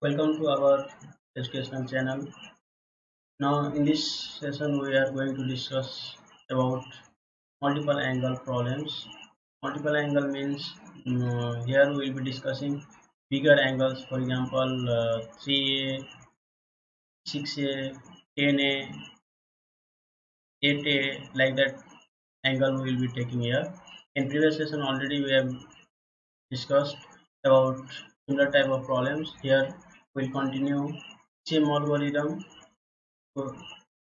Welcome to our educational channel. Now, in this session, we are going to discuss about multiple angle problems. Multiple angle means here we will be discussing bigger angles, for example, 3A, 6A, 10A, 8A, like that angle we will be taking here. In previous session, already we have discussed about similar type of problems. Here, we'll continue same algorithm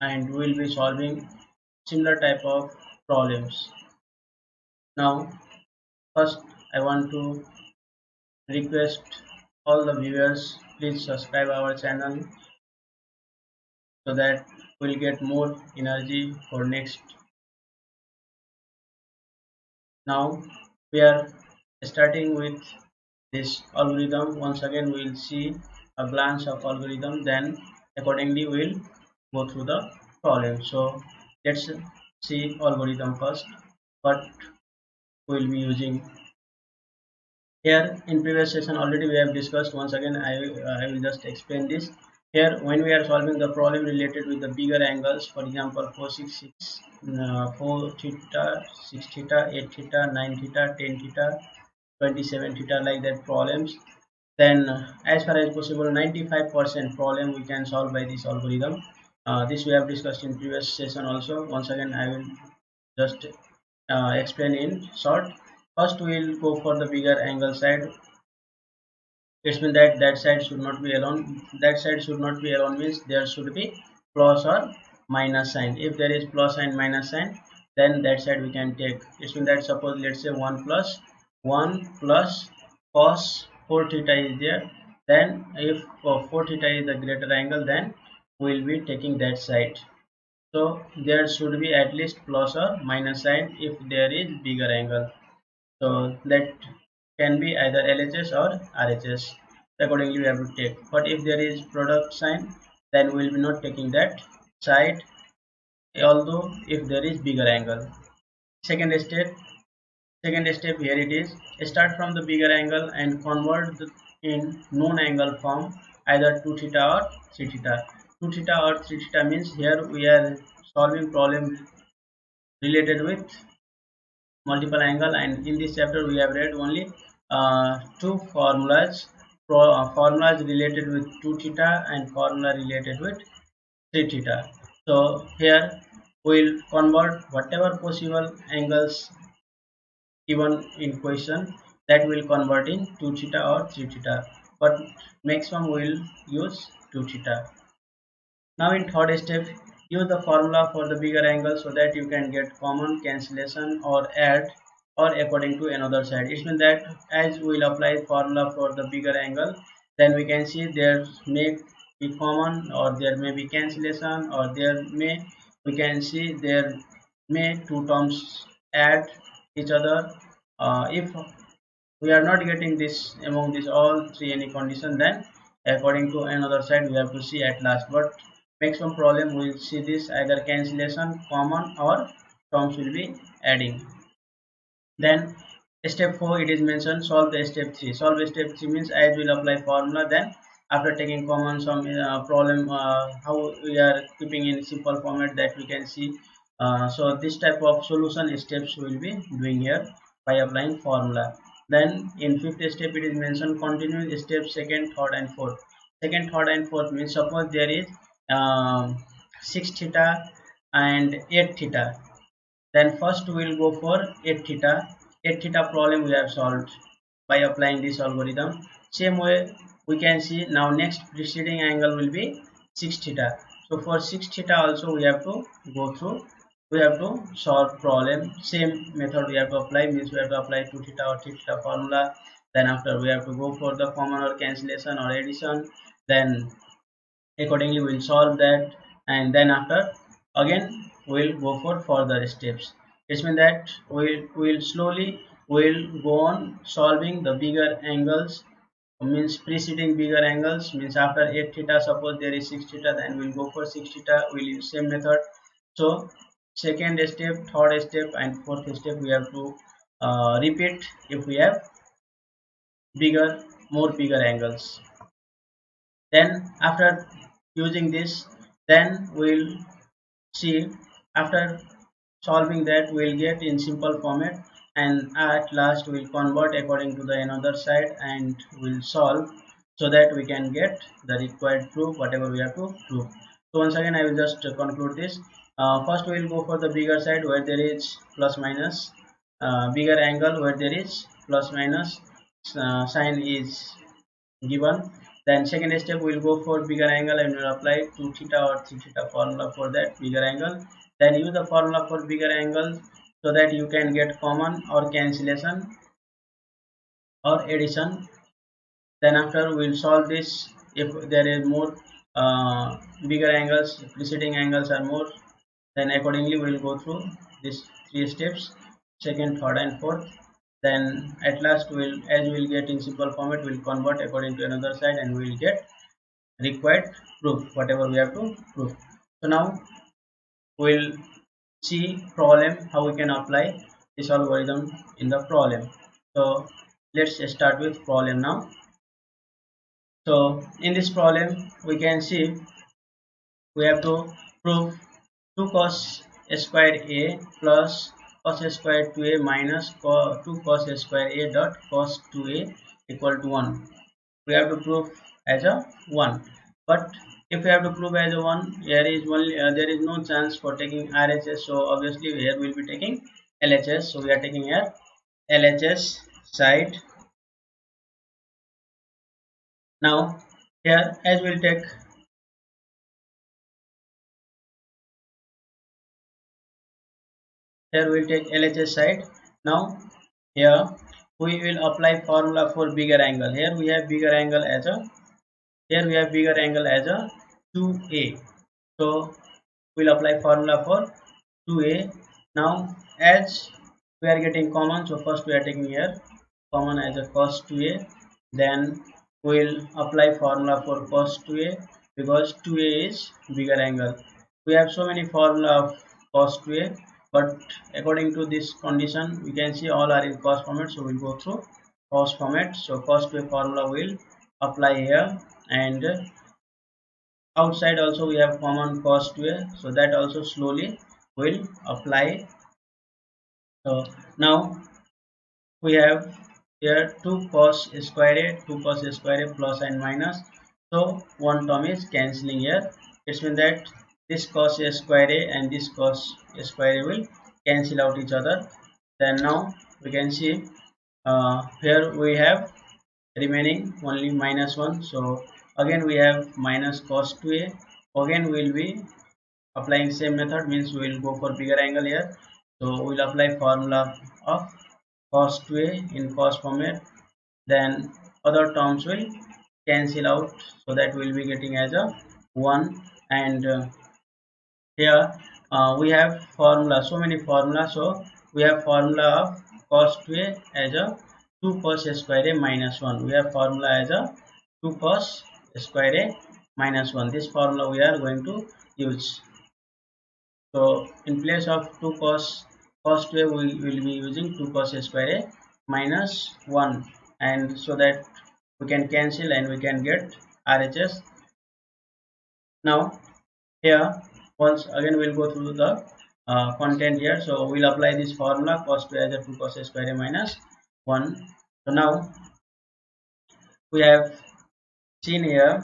and we will be solving similar type of problems. Now, first I want to request all the viewers, please subscribe our channel so that we'll get more energy for next. Now we are starting with this algorithm. Once again we'll see a glance of algorithm, then accordingly we'll go through the problem. So let's see algorithm first, what we'll be using. Here in previous session already we have discussed. Once again I will just explain this. Here when we are solving the problem related with the bigger angles, for example 466, 4 theta, 6 theta, 8 theta, 9 theta, 10 theta, 27 theta, like that problems, then as far as possible 95% problem we can solve by this algorithm. This we have discussed in previous session also. Once again I will just explain in short. First we will go for the bigger angle side. It means that that side should not be alone. That side should not be alone means there should be plus or minus sign. If there is plus and minus sign, then that side we can take. It means that suppose let's say 1 plus cos 4 theta is there. Then if 4 theta is the greater angle, then we will be taking that side. So there should be at least plus or minus sign if there is bigger angle. So that can be either LHS or RHS. Accordingly, we have to take. But if there is product sign, then we will be not taking that side. Although if there is bigger angle. Second step. Second step here it is. Start from the bigger angle and convert in known angle form, either 2 theta or 3 theta. 2 theta or 3 theta means here we are solving problem related with multiple angle, and in this chapter we have read only two formulas, formulas related with 2 theta and formula related with 3 theta. So here we will convert whatever possible angles given in question, that will convert in 2 theta or 3 theta, but maximum we will use 2 theta. Now in third step, use the formula for the bigger angle so that you can get common cancellation or add or according to another side. It means that as we will apply formula for the bigger angle, then we can see there may be common or there may be cancellation, or there may, we can see there may two terms add each other. If we are not getting this among these all three any condition, then according to another side we have to see at last. But maximum problem we will see this either cancellation, common, or terms will be adding. Then step 4 it is mentioned, solve the step 3. Solve step 3 means as we will apply formula, then after taking common some problem, how we are keeping in simple format, that we can see. So this type of solution steps we will be doing here by applying formula. Then in fifth step it is mentioned, continue step second, third and fourth. Second, third and fourth means suppose there is 6 theta and 8 theta, then first we will go for 8 theta. 8 theta problem we have solved by applying this algorithm. Same way we can see now next preceding angle will be 6 theta. So for 6 theta also we have to go through, we have to solve problem. Same method we have to apply, means we have to apply 2 theta or 3 theta formula. Then after we have to go for the common or cancellation or addition. Then accordingly we will solve that, and then after again we will go for further steps. It means that we will slowly will go on solving the bigger angles, means preceding bigger angles, means after 8 theta suppose there is 6 theta, then we will go for 6 theta, we will use same method. So second step, third step and fourth step we have to repeat if we have bigger, more bigger angles. Then after using this, then we'll see, after solving that we'll get in simple format, and at last we'll convert according to the another side and we'll solve, so that we can get the required proof whatever we have to prove. So once again I will just conclude this. First we will go for the bigger side where there is plus minus, bigger angle where there is plus minus sign is given. Then second step we will go for bigger angle and we'll apply 2 theta or 3 theta formula for that bigger angle. Then use the formula for bigger angle so that you can get common or cancellation or addition. Then after we'll solve this. If there is more bigger angles, preceding angles are more, then accordingly we'll go through these three steps, second, third and fourth. Then at last we'll, as we'll get in simple format, we'll convert according to another side and we'll get required proof whatever we have to prove. So now we'll see problem how we can apply this algorithm in the problem. So let's start with problem now. So in this problem we can see we have to prove 2 cos square a plus cos square 2a minus 2 cos square a dot cos 2a equal to 1. We have to prove as a 1, but if we have to prove as a 1, here is only there is no chance for taking RHS, so obviously here we will be taking LHS. So we are taking here LHS side. Now here as we'll take LHS side. Now here we will apply formula for bigger angle. Here we have bigger angle as a 2a. So we'll apply formula for 2a. Now as we are getting common, so first we are taking here common as a cos 2a. Then we'll apply formula for cos 2a because 2a is bigger angle. We have so many formula of cos 2a, but according to this condition we can see all are in cos format, so we'll go through cos format. So cos 2a formula will apply here, and outside also we have common cos 2a, so that also slowly will apply. So now we have here 2 cos square a, 2 cos square a plus and minus, so one term is cancelling here. It means that this cos square a and this cos square a will cancel out each other. Then now we can see here we have remaining only minus 1, so again we have minus cos 2a. Again we will be applying same method, means we will go for bigger angle here, so we will apply formula of cos 2a in cos format. Then other terms will cancel out, so that we will be getting as a 1. And here we have formula, so many formula. So we have formula of cos 2a as a 2 cos square a minus 1. We have formula as a 2 cos square a minus 1. This formula we are going to use. So in place of 2 cos 2a we will be using 2 cos square a minus 1, and so that we can cancel and we can get RHS. Now here once again we'll go through the content here. So we'll apply this formula cos 2 as a 2 cos square a minus 1. So now we have seen here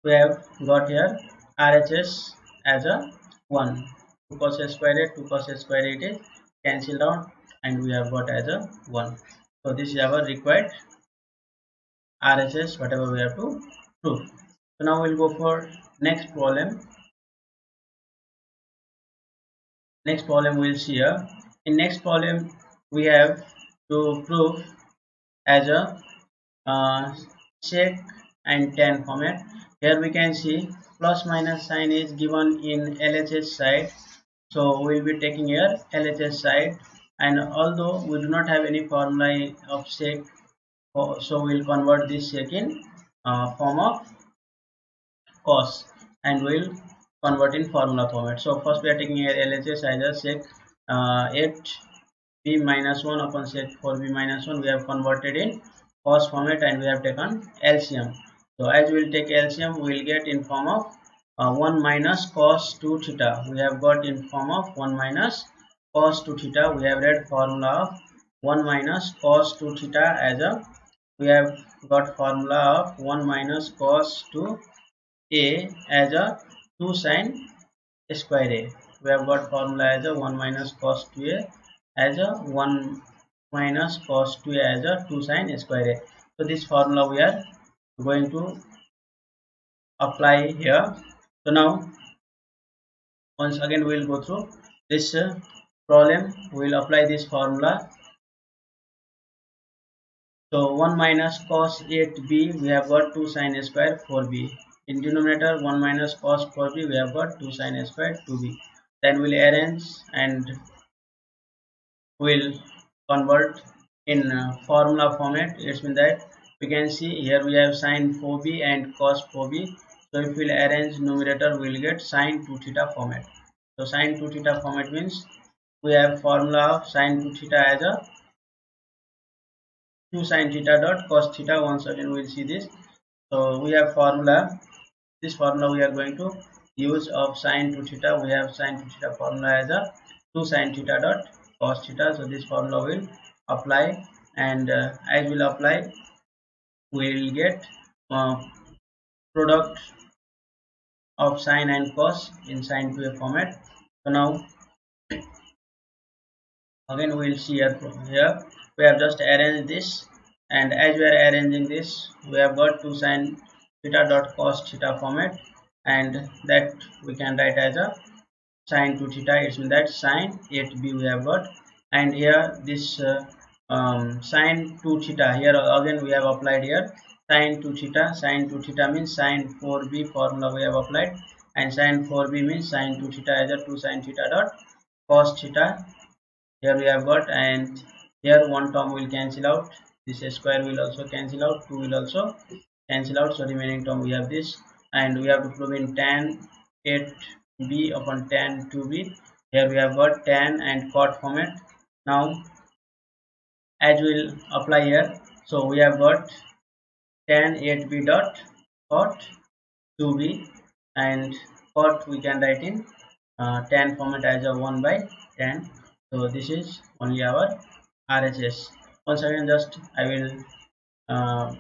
we have got here RHS as a 1. 2 cos square a, 2 cos square a, it is cancelled out and we have got as a 1. So this is our required RHS whatever we have to prove. So now we'll go for next problem. Next problem we'll see here. In next problem we have to prove as a sec and tan format. Here we can see plus minus sign is given in LHS side, so we'll be taking here LHS side, and although we do not have any formula of sec, so we'll convert this sec in form of cos and we'll convert in formula format. So first we are taking here LHS as a sec 8 b minus 1 upon sec 4b minus 1 we have converted in cos format and we have taken LCM. So as we will take LCM, we will get in form of 1 minus cos 2 theta. We have got in form of 1 minus cos 2 theta. We have read formula of 1 minus cos 2 theta as a, we have got formula of 1 minus cos 2 a as a 2 sin square a. We have got formula as a 1 minus cos 2a as a 1 minus cos 2a as a 2 sin square a. So this formula we are going to apply here. So now once again we will go through this problem. We will apply this formula. So 1 minus cos 8b we have got 2 sin square 4b. In denominator 1 minus cos 4b we have got 2 sin square 2b. Then we'll arrange and we'll convert in formula format. It means that we can see here we have sin 4b and cos 4b. So if we'll arrange numerator, we'll get sin 2 theta format. So sin 2 theta format means we have formula of sin 2 theta as a 2 sin theta dot cos theta. Once again we'll see this. So we have formula. This formula we are going to use of sin 2 theta. We have sin 2 theta formula as a 2 sin theta dot cos theta. So this formula will apply, and as will apply, we will get product of sin and cos in sin 2a format. So now again we will see here we have just arranged this, and as we are arranging this, we have got 2 sin theta dot cos theta format, and that we can write as a sin 2 theta. It means that sin 8b we have got, and here this sin 2 theta, here again we have applied here sin 2 theta. Sin 2 theta means sin 4b formula we have applied, and sin 4b means sin 2 theta as a 2 sin theta dot cos theta. Here we have got, and here one term will cancel out, this square will also cancel out, 2 will also cancel out, so remaining term we have this, and we have to prove in tan 8b upon tan 2b. Here we have got tan and cot format. Now as we will apply here, so we have got tan 8b dot cot 2b, and cot we can write in tan format as a 1 by tan. So this is only our RHS. Once again just I will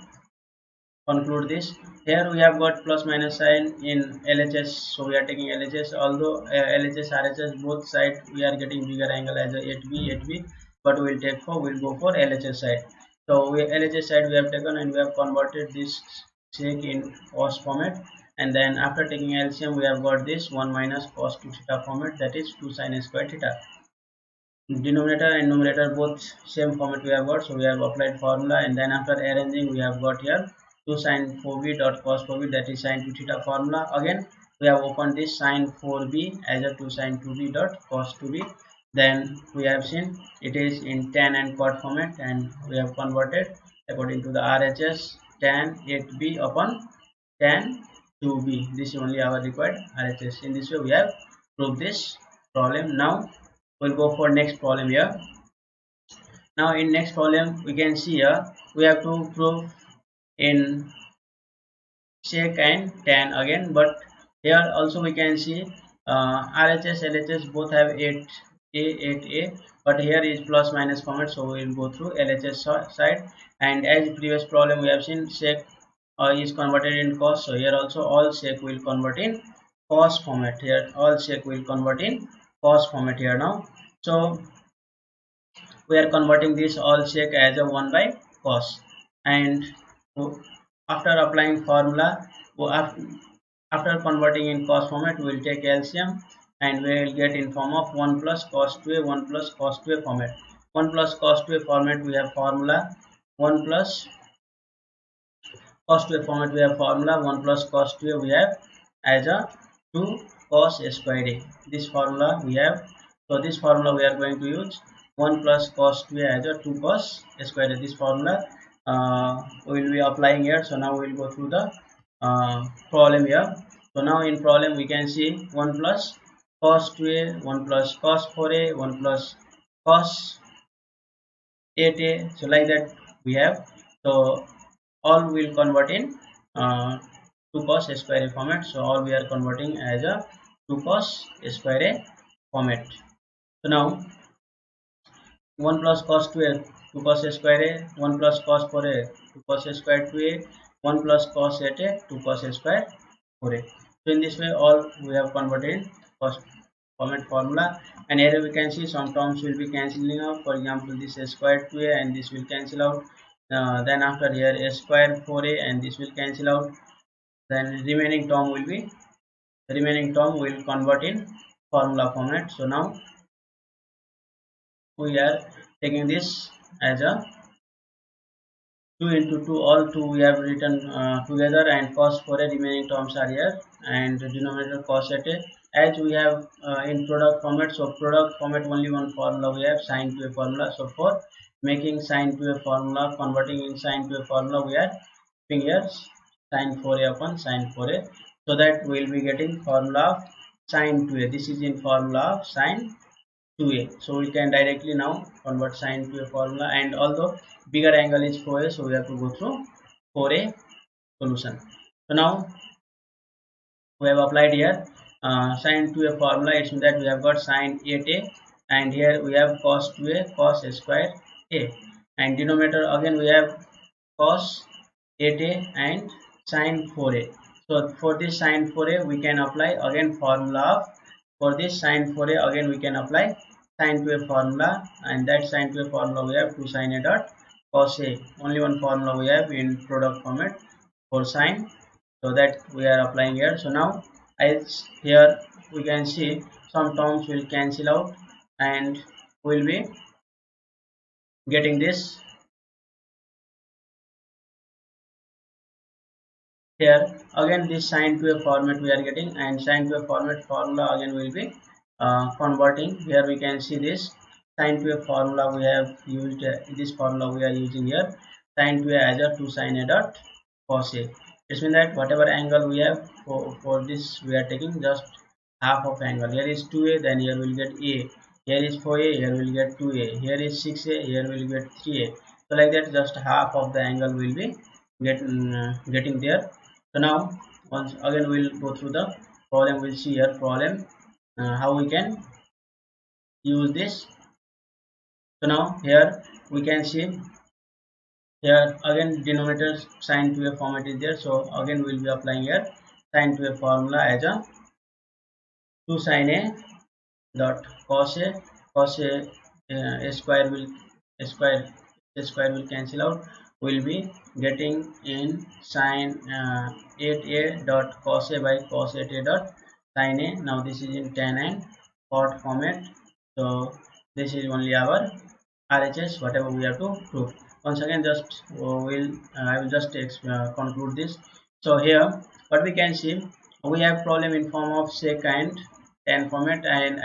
conclude this. Here we have got plus minus sign in LHS, so we are taking LHS. Although LHS RHS both side we are getting bigger angle as a 8b, but we will take for, we'll go for LHS side. So LHS side we have taken, and we have converted this sec in cos format, and then after taking LCM we have got this 1 minus cos 2 theta format, that is 2 sin square theta. Denominator and numerator both same format we have got, so we have applied formula, and then after arranging we have got here 2 sin 4b dot cos 4b, that is sin 2 theta formula. Again we have opened this sin 4b as a 2 sin 2b dot cos 2b. Then we have seen it is in tan and cot format, and we have converted according to the RHS tan 8b upon tan 2b. This is only our required RHS. In this way we have proved this problem. Now we'll go for next problem here. Now in next problem we can see here we have to prove in sec and tan again, but here also we can see RHS LHS both have 8a 8a, but here is plus minus format, so we will go through LHS side. And as previous problem we have seen sec is converted in cos, so here also all sec will convert in cos format. Here all sec will convert in cos format here. Now so we are converting this all sec as a 1 by cos, and after applying formula, after converting in cos format we will take LCM, and we will get in form of 1 plus cos 2a 1 plus cos 2a format. 1 plus cos 2a format we have formula 1 plus cos 2a format, we have formula 1 plus cos 2a we have as a 2 cos square a. This formula we have, so this formula we are going to use 1 plus cos 2a as a 2 cos square a. This formula we will be applying here. So now we will go through the problem here. So now in problem we can see 1 plus cos 2a 1 plus cos 4a 1 plus cos 8a, so like that we have. So all will convert in uh, 2 cos square a format. So all we are converting as a 2 cos square a format. So now 1 plus cos 2a, 2 cos square a, 1 plus cos 4a, 2 cos square 2a, 1 plus cos 8a, 2 cos square 4a. So in this way all we have converted cos format formula, and here we can see some terms will be cancelling out. For example, this a square 2a and this will cancel out. Then after here a square 4a and this will cancel out. Then remaining term will convert in formula format. So now we are taking this as a 2 into 2, all 2 we have written together, and cos for a remaining terms are here, and denominator cos at a, as we have in product format. So product format only one formula we have, sine to a formula. So for making sine to a formula, converting in sine to a formula, we are putting here sine 4a upon sine 4a, so that we will be getting formula of sine 2a. This is in formula of sine 2a. So we can directly now convert sine to a formula, and although bigger angle is 4a, so we have to go through 4a solution. So now we have applied here sine to a formula. It means that we have got sine 8a, and here we have cos 2a cos square a, and denominator again we have cos 8a and sine 4a. So for this sine 4a we can apply again formula of, for this sine 4a again we can apply sine to a formula, and that sine to a formula we have 2 sine a dot cos a. Only one formula we have in product format for sine, so that we are applying here. So now as here we can see some terms will cancel out, and we'll be getting this here. Again this sine to a format we are getting, and sine to a format formula again will be converting. Here we can see this sine to a formula we have used, this formula we are using here, sine to a as a 2 sine a dot cos a. It means that whatever angle we have for this we are taking just half of angle. Here is 2a, then here we'll get a. Here is 4a, here we'll get 2a. Here is 6a, here we'll get 3a. So like that just half of the angle will be getting there. So now once again we'll go through the problem. We'll see here problem how we can use this. So now here we can see here again denominator sine to a format is there. So again we'll be applying here sine to a formula as a 2 sine a dot cos a. A square will cancel out. We'll be getting in sine 8a dot cos a by cos 8a dot sine a. Now this is in tan and cot format. So this is only our RHS whatever we have to prove. Once again just I will just conclude this. So here what we can see, we have problem in form of sec and tan format, and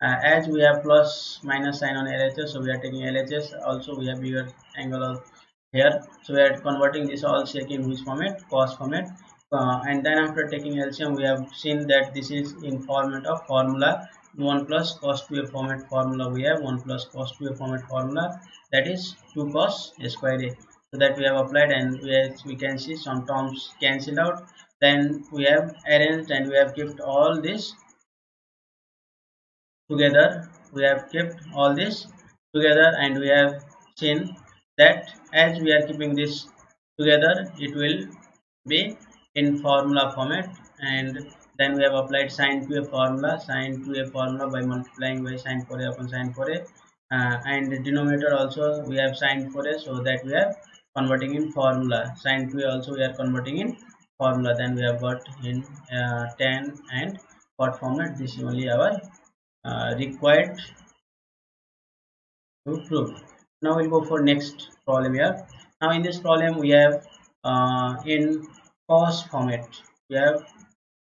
as we have plus minus sign on LHS, so we are taking LHS. Also we have bigger angle of here, so we are converting this all sec in which format, cos format, and then after taking LCM we have seen that this is in format of formula 1 plus cos 2a format formula. We have 1 plus cos 2a format formula, that is 2 cos square a. So that we have applied, and we can see some terms cancelled out. Then we have arranged and we have kept all this together. We have kept all this together, and we have seen that as we are keeping this together, it will be in formula format, and then we have applied sine to a formula, by multiplying by sine 4a upon sine 4a, and the denominator also we have sine 4a, so that we are converting in formula. Sine 2a also we are converting in formula. Then we have got in tan and cot format. This is only our required to prove. Now we'll go for next problem here. Now in this problem we have in cos format. We have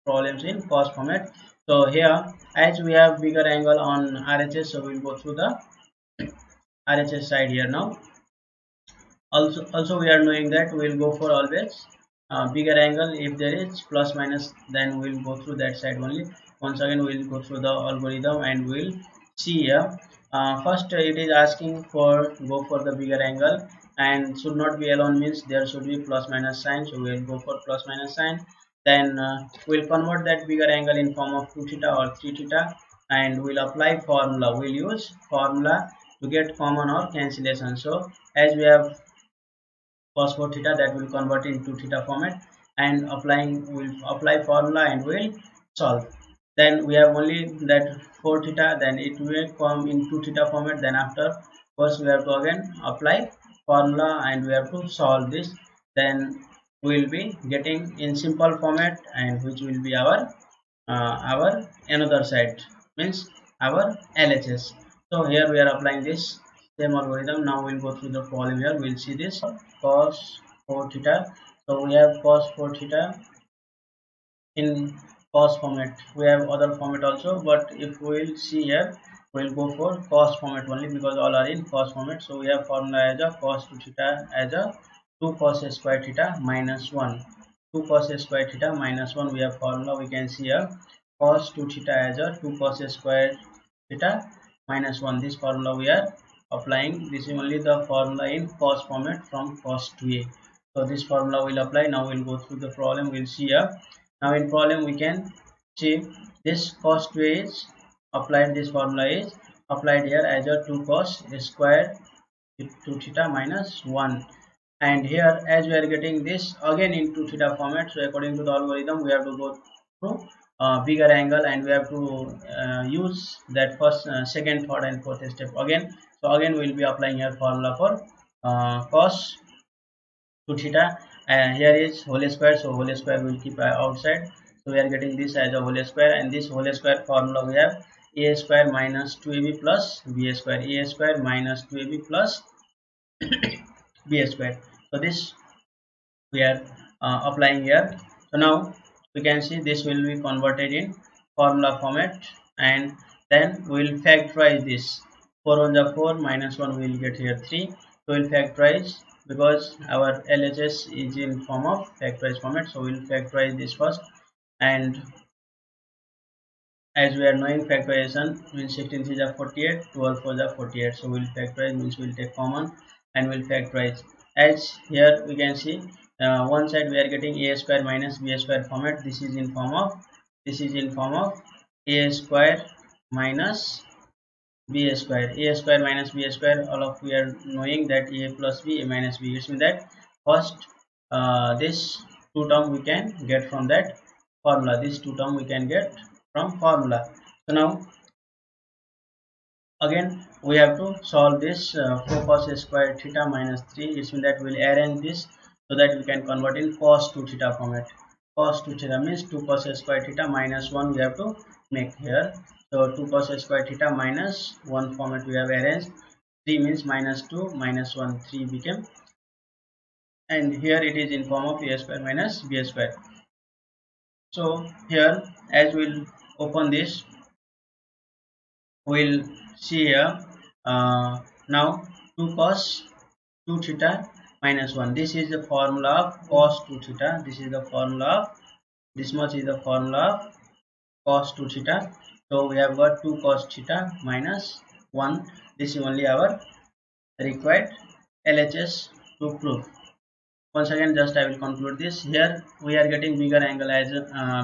problems in cos format. So here as we have bigger angle on RHS, so we'll go through the RHS side here now. Also we are knowing that we'll go for always bigger angle. If there is plus minus, then we'll go through that side only. Once again we'll go through the algorithm and we'll see here First it is asking for go for the bigger angle, and should not be alone means there should be plus minus sign, so we will go for plus minus sign. Then we'll convert that bigger angle in form of 2 theta or 3 theta, and we'll apply formula. We'll use formula to get common or cancellation. So as we have cos 4 theta, that will convert into theta format, and we'll apply formula and we'll solve. Then we have only that 4 theta, then it will come in 2 theta format. Then after, first we have to again apply formula and we have to solve this. Then we will be getting in simple format, and which will be our another side, means our LHS. So here we are applying this same algorithm. Now we'll go through the problem. Here we'll see this cos 4 theta. So we have cos 4 theta in cos format. We have other format also, but if we'll see here, we'll go for cos format only because all are in cos format. So we have formula as a cos 2 theta as a 2 cos square theta minus 1. 2 cos square theta minus 1, we have formula. We can see here cos 2 theta as a 2 cos square theta minus 1. This formula we are applying. This is only the formula in cos format from cos 2a. So this formula will apply. Now we'll go through the problem. We'll see here. Now in problem we can see this cos 2a is applied. This formula is applied here as a 2 cos square 2 theta minus 1. And here, as we are getting this again in 2 theta format, so according to the algorithm we have to go through bigger angle, and we have to use that first, second, third and fourth step again. So again we will be applying here formula for cos 2 theta, and here is whole square, so whole square will keep outside. So we are getting this as a whole square, and this whole square formula we have a square minus 2ab plus b square, a square minus 2ab plus b square. So this we are applying here. So now we can see this will be converted in formula format, and then we will factorize this. 4 on the 4 minus 1 we will get here 3. So we will factorize because our LHS is in form of factorized format. So we will factorize this first, and as we are knowing factorization means 16 3 is 48, 12 4 is 48. So we will factorize means we will take common and we will factorize. As here we can see, one side we are getting a square minus b square format. This is in form of a square minus b square. A square minus b square, all of we are knowing that a plus b, a minus b. It means that first this two term we can get from that formula. This two term we can get from formula. So now again we have to solve this 4 cos square theta minus 3. It means that we'll arrange this so that we can convert in cos 2 theta format. Cos 2 theta means 2 cos square theta minus 1 we have to make here. So 2 cos square theta minus 1 format we have arranged. 3 means minus 2 minus 1, 3 became, and here it is in form of a square minus b square. So here, as we'll open this, we'll see here now 2 cos 2 theta minus 1. This is the formula of cos 2 theta. This is the formula of, this much is the formula of cos 2 theta. So we have got 2 cos theta minus 1. This is only our required LHS to prove. Once again, just I will conclude this. Here we are getting bigger angle as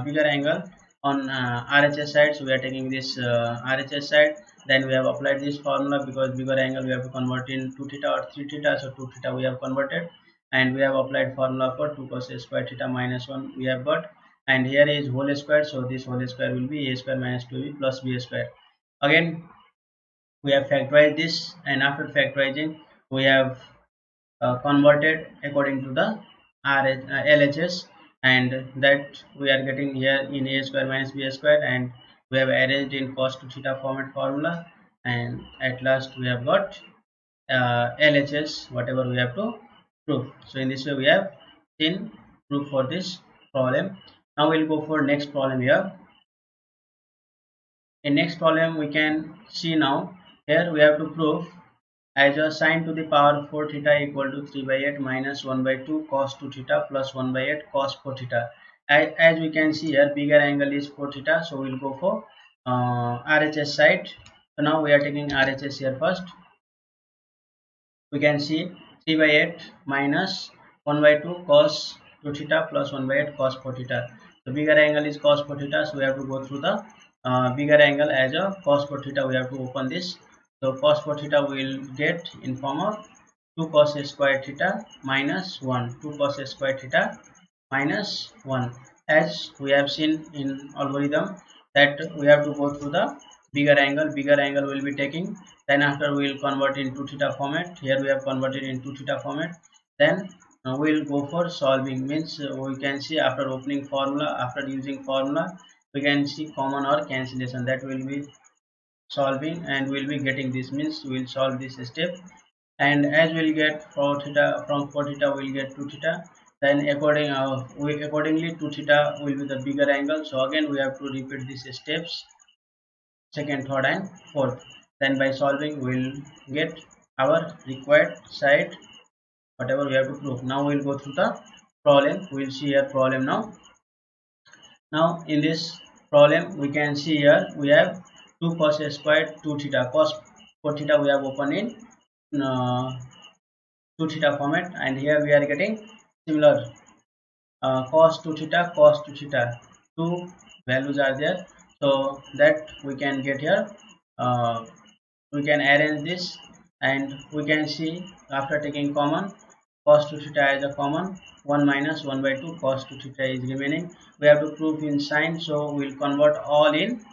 bigger angle on RHS side, so we are taking this RHS side. Then we have applied this formula because bigger angle we have to convert in 2 theta or 3 theta. So 2 theta we have converted, and we have applied formula for 2 cos square theta minus 1 we have got, and here is whole square. So this whole square will be a square minus 2b plus b square. Again we have factorized this, and after factorizing we have converted according to the LHS, and that we are getting here in a square minus b square, and we have arranged in cos 2 theta format formula, and at last we have got LHS whatever we have to prove. So in this way we have seen proof for this problem. Now we'll go for next problem here. In next problem we can see, now here we have to prove as a sine to the power 4 theta equal to 3 by 8 minus 1 by 2 cos 2 theta plus 1 by 8 cos 4 theta. As we can see here, bigger angle is 4 theta, so we'll go for RHS side. So now we are taking RHS here first. We can see 3 by 8 minus 1 by 2 cos 2 theta plus 1 by 8 cos 4 theta. The bigger angle is cos 4 theta, so we have to go through the bigger angle as a cos 4 theta. We have to open this. So cos 4 theta will get in form of 2 cos a square theta minus 1, 2 cos a square theta minus 1. As we have seen in algorithm that we have to go through the bigger angle will be taking, then after we will convert into theta format. Here we have converted into theta format. Then we will go for solving, means we can see after opening formula, after using formula we can see common or cancellation, that will be solving and we'll be getting this, means we'll solve this step. And as we'll get 4 theta, from 4 theta we'll get 2 theta, then accordingly 2 theta will be the bigger angle, so again we have to repeat these steps, second, third and fourth. Then by solving we'll get our required side, whatever we have to prove. Now we'll go through the problem. We'll see here problem now. Now in this problem we can see here we have 2 cos a squared 2 theta, cos 4 theta we have opened in 2 theta format, and here we are getting similar cos 2 theta, cos 2 theta, two values are there, so that we can get here. We can arrange this and we can see after taking common cos 2 theta as a common, 1 minus 1 by 2 cos 2 theta is remaining. We have to prove in sine, so we'll convert all in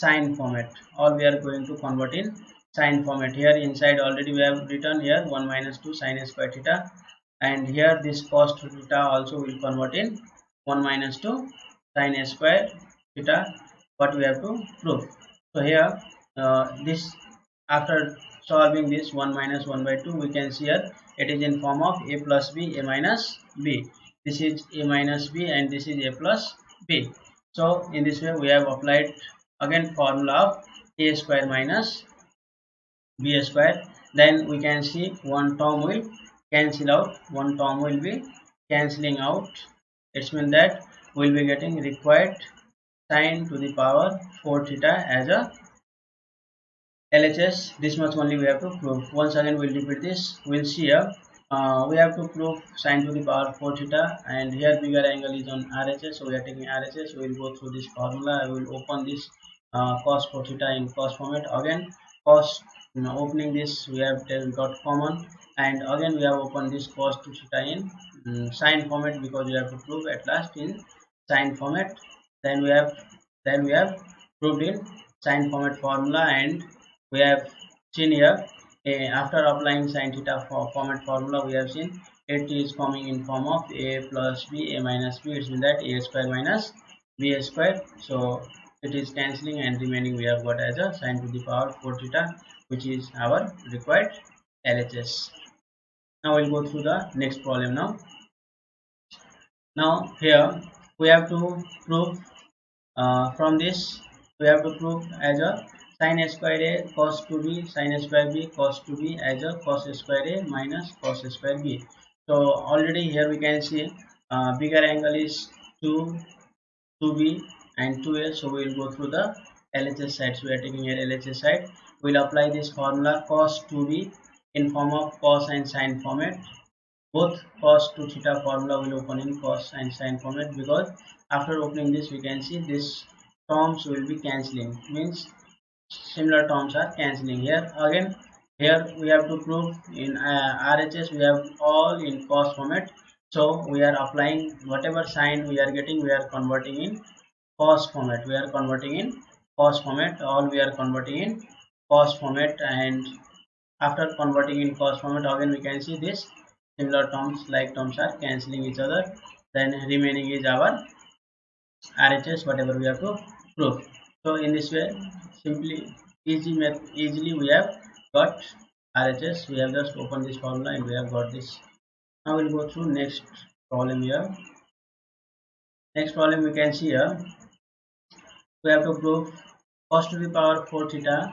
sine format. All we are going to convert in sine format. Here inside already we have written here 1 minus 2 sine square theta, and here this cos 2 theta also will convert in 1 minus 2 sine square theta, what we have to prove. So here this, after solving this 1 minus 1 by 2, we can see here it is in form of a plus b, a minus b. This is a minus b and this is a plus b. So in this way we have applied again formula of a square minus b square. Then we can see one term will cancel out, one term will be cancelling out. It means that we will be getting required sine to the power 4 theta as a LHS. This much only we have to prove. Once again we'll repeat this. We'll see here we have to prove sine to the power 4 theta, and here bigger angle is on RHS, so we are taking RHS. We will go through this formula. I will open this cos 4 theta in cos format. Again cos, opening this we have got common, and again we have opened this cos 2 theta in sine format, because we have to prove at last in sine format. Then we have proved in sine format formula, and we have seen here after applying sin theta format formula, we have seen it is coming in form of a plus b, a minus b. It means that a square minus b square, so it is cancelling and remaining we have got as a sin to the power 4 theta, which is our required LHS. Now we'll go through the next problem. Now here we have to prove from this, we have to prove as a sin square a cos 2b sin square b cos 2b as a cos square a minus cos square b. So already here we can see bigger angle is 2b and 2a, so we will go through the LHS side. So we are taking here LHS side. We will apply this formula cos 2b in form of cos and sin format. Both cos 2 theta formula will open in cos and sin format, because after opening this we can see this terms will be cancelling, means similar terms are cancelling. Here again, here we have to prove in RHS we have all in cos format, so we are applying whatever sign we are getting, we are converting in cos format. We are converting in cos format, all we are converting in cos format. And after converting in cos format, again we can see this similar terms, like terms are cancelling each other. Then remaining is our RHS, whatever we have to prove. So in this way, simply easily we have got RHS. We have just opened this formula and we have got this. Now we'll go through next problem here. Next problem we can see here, we have to prove cos to the power 4 theta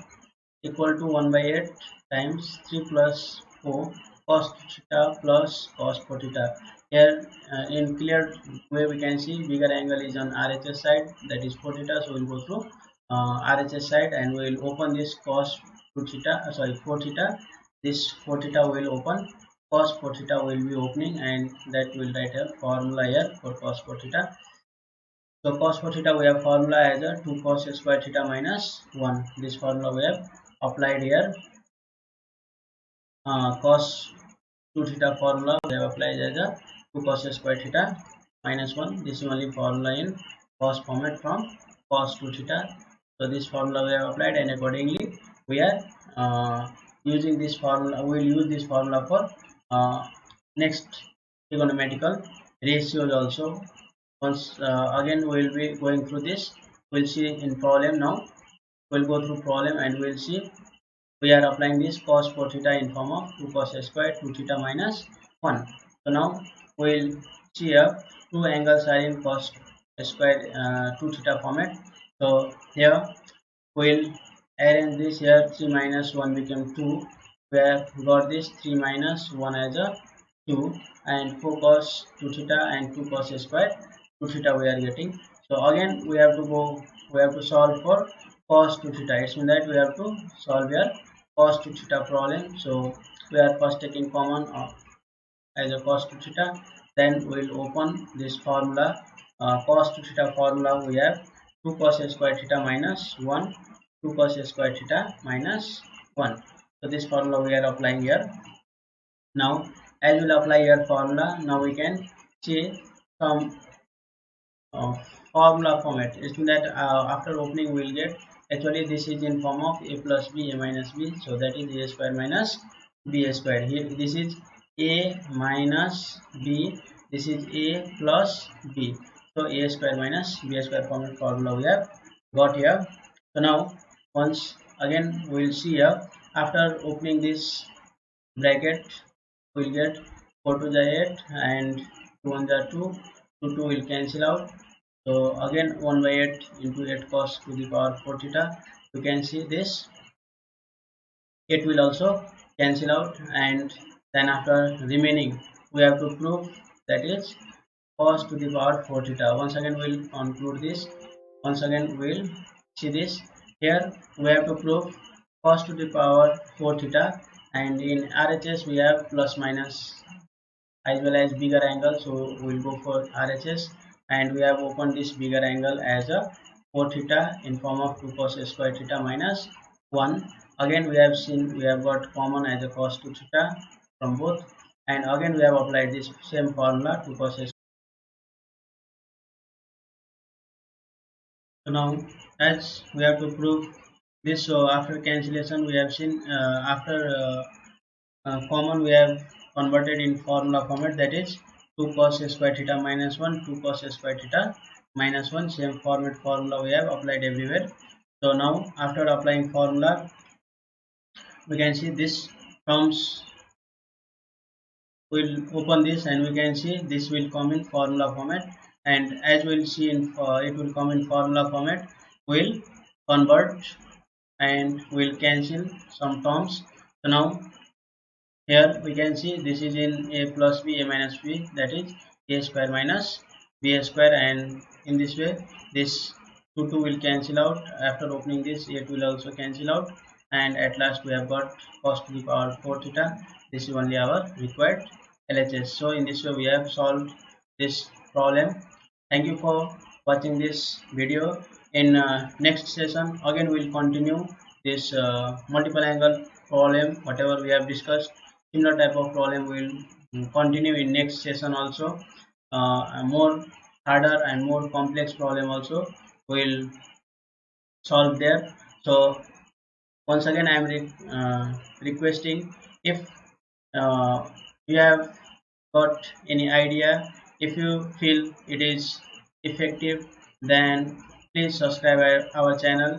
equal to 1 by 8 times 3 plus 4 cos theta plus cos 4 theta. Here in clear way we can see bigger angle is on RHS side, that is 4 theta, so we'll go through RHS side, and we will open this cos 2 theta, sorry 4 theta. This 4 theta will open, cos 4 theta will be opening, and that will write a formula here for cos 4 theta. So cos 4 theta we have formula as a 2 cos square theta minus 1. This formula we have applied here. Cos 2 theta formula we have applied as a 2 cos square theta minus 1. This is only formula in cos format from cos 2 theta. So this formula we have applied, and accordingly we are using this formula. We will use this formula for next trigonometrical ratios also. Once again we will be going through this. We'll see in problem now. We'll go through problem and we'll see. We are applying this cos 4 theta in form of 2 cos square 2 theta minus 1. So now we'll see here two angles are in cos square 2 theta format. So here we'll arrange this. Here 3 minus 1 become 2. We have got this 3 minus 1 as a 2, and 4 cos 2 theta and 2 cos square 2 theta we are getting. So again we have to solve for cos 2 theta. It means that we have to solve here cos 2 theta problem. So we are first taking common as a cos 2 theta. Then we will open this formula. Cos 2 theta formula we have 2 cos square theta minus 1, 2 cos square theta minus 1. So this formula we are applying here. Now as we will apply here formula, now we can see some uh, formula format. It means that after opening we will get, actually this is in form of a plus b, a minus b, so that is a square minus b square. Here this is a minus b, this is a plus b, so a square minus b square format formula we have got here. So now once again we will see here, after opening this bracket we will get 4 to the 8 and 2 1 the 2, 2 2 will cancel out. So again 1 by 8 into 8 cos to the power 4 theta. You can see this 8 will also cancel out, and then after remaining we have to prove, that is cos to the power 4 theta. Once again we will conclude this. Once again we will see this. Here we have to prove cos to the power 4 theta, and in RHS we have plus minus as well as bigger angle, so we will go for RHS, and we have opened this bigger angle as a 4 theta in form of 2 cos square theta minus 1. Again we have seen, we have got common as a cos 2 theta from both, and again we have applied this same formula 2 cos square. So now as we have to prove this, so after cancellation we have seen, after common we have converted in formula format, that is 2 cos square theta minus 1, 2 cos square theta minus 1. Same formula we have applied everywhere. So now after applying formula we can see this terms, we'll open this and we can see this will come in formula format, and as we'll see in it will come in formula format, we'll convert and we'll cancel some terms. So now here we can see this is in a plus b, a minus b, that is a square minus b square, and in this way this 2 2 will cancel out. After opening this 8 will also cancel out, and at last we have got cos to the power 4 theta. This is only our required LHS. So in this way we have solved this problem. Thank you for watching this video. In next session again we will continue this multiple angle problem, whatever we have discussed. Similar type of problem will continue in next session also. More harder and more complex problem also will solve there. So once again I am requesting, if you have got any idea, if you feel it is effective, then please subscribe our channel.